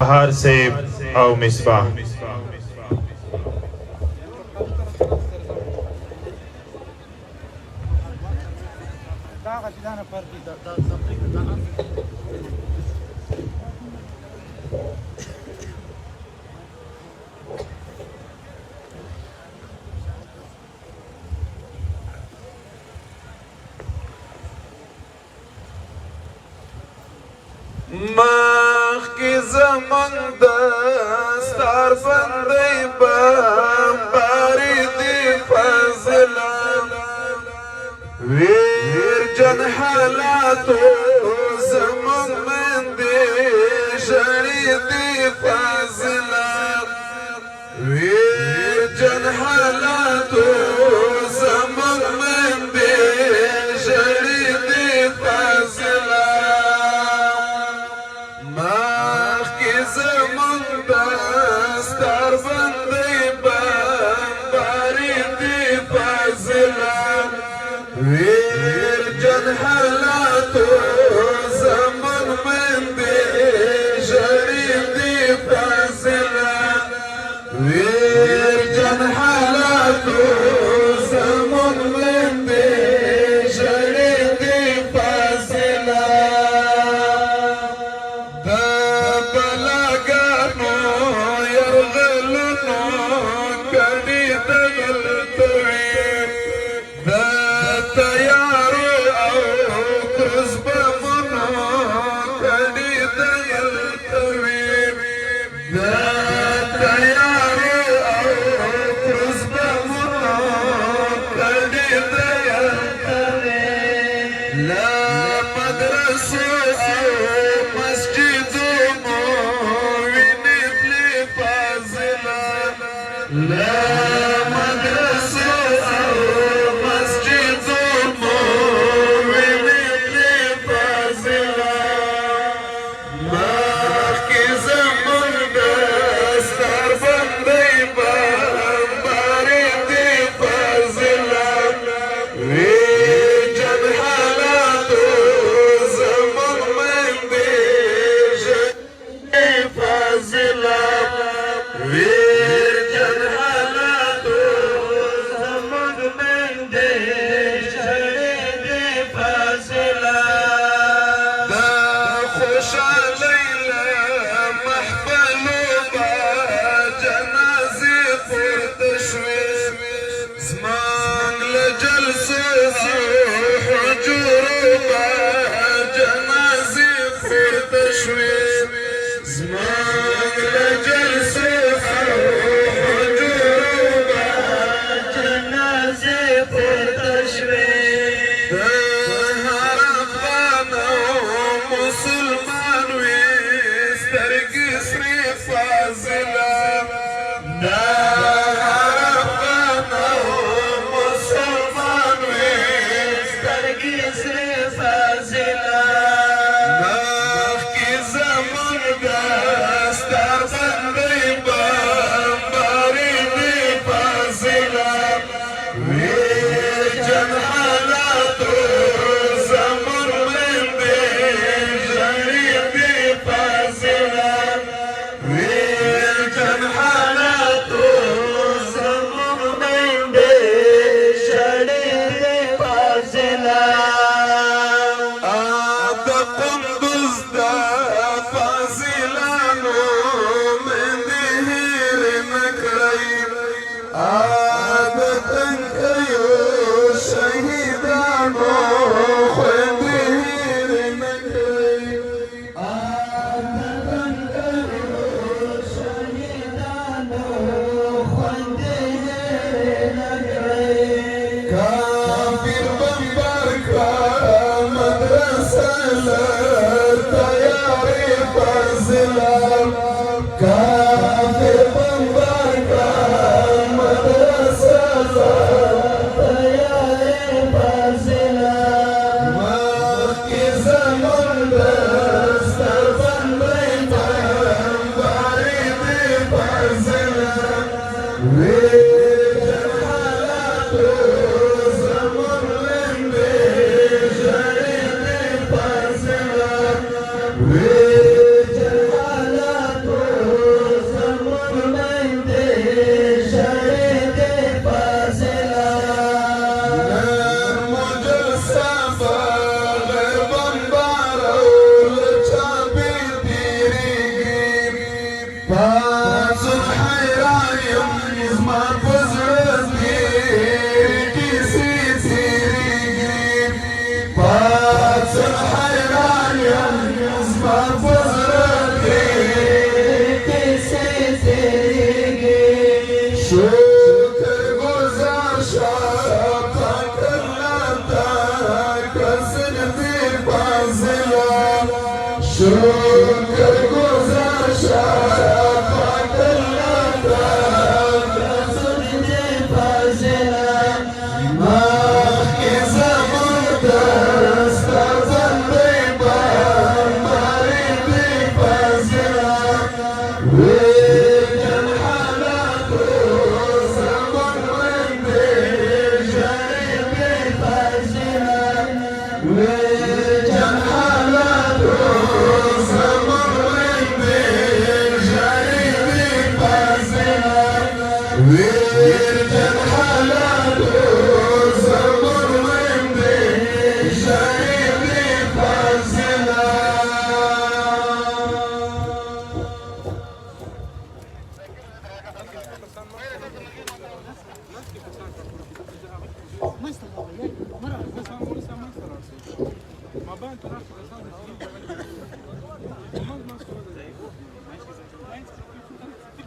بهار صاحب او مصباح. مخ کی زمان دستار بندی باری دی فضلان ویر جن حالاتو زمان من دی جری دی فضلان ویر جن حالاتو زمان من دی جری دی فضلان زمان دستار بندی باری دی فضلان ویر جن حالاتو زمان من دی جری دی فضلان ویر جن حالاتو زمان من دی جری دی فضلان We're ويجن حالاتو زمن وندي شريبي فازنا ويجن حالاتو زمن وندي شريبي فازنا ويجن حالاتو زمن وندي شريبي فازنا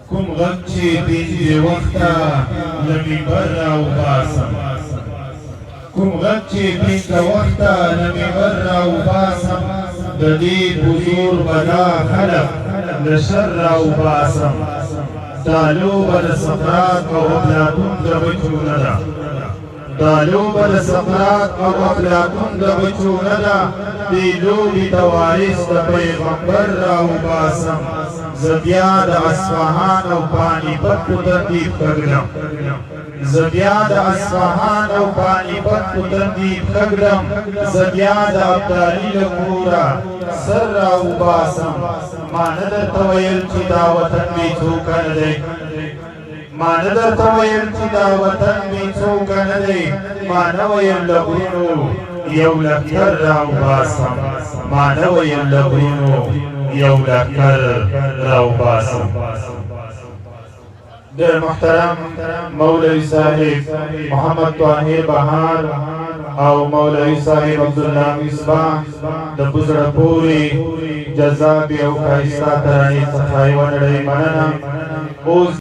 کوم غم چې پنځه وخته له منبر راوباسم کوم غم چې پنځه وخته له منبر راوباسم د دې حضور بدا خلق له شر راوباسم دا لوبه د سقراط او افلاطون د بچو نه ده دا لوبه د سقراط او افلاطون د بچو نه ده دې لوبې ته وارث د پیغمبر راوباسم زه بیا د اصفهان او پاني پت په ترتیب کږدم زه بیا د اصفهان او پاني پت په ترتیب کږدم زه بیا د ابدالي له کوره سر راوباسم ما نه درته ویل چې دا وطن مې څوک نه دی ما نه درته ویل چې دا وطن مې څوک نه دی ما نه ویل له غرونو یو لښکر راوباسم ما نه ویل له غرونو یو لښکر راوباسم ډېر محترم مولوي صاحب محمد طاهر بهار او مولوي صاحب عبدالله مصباح د بزړه پورې جذاب او ښایسته ترانې څخه یوه نړۍ مننه اوس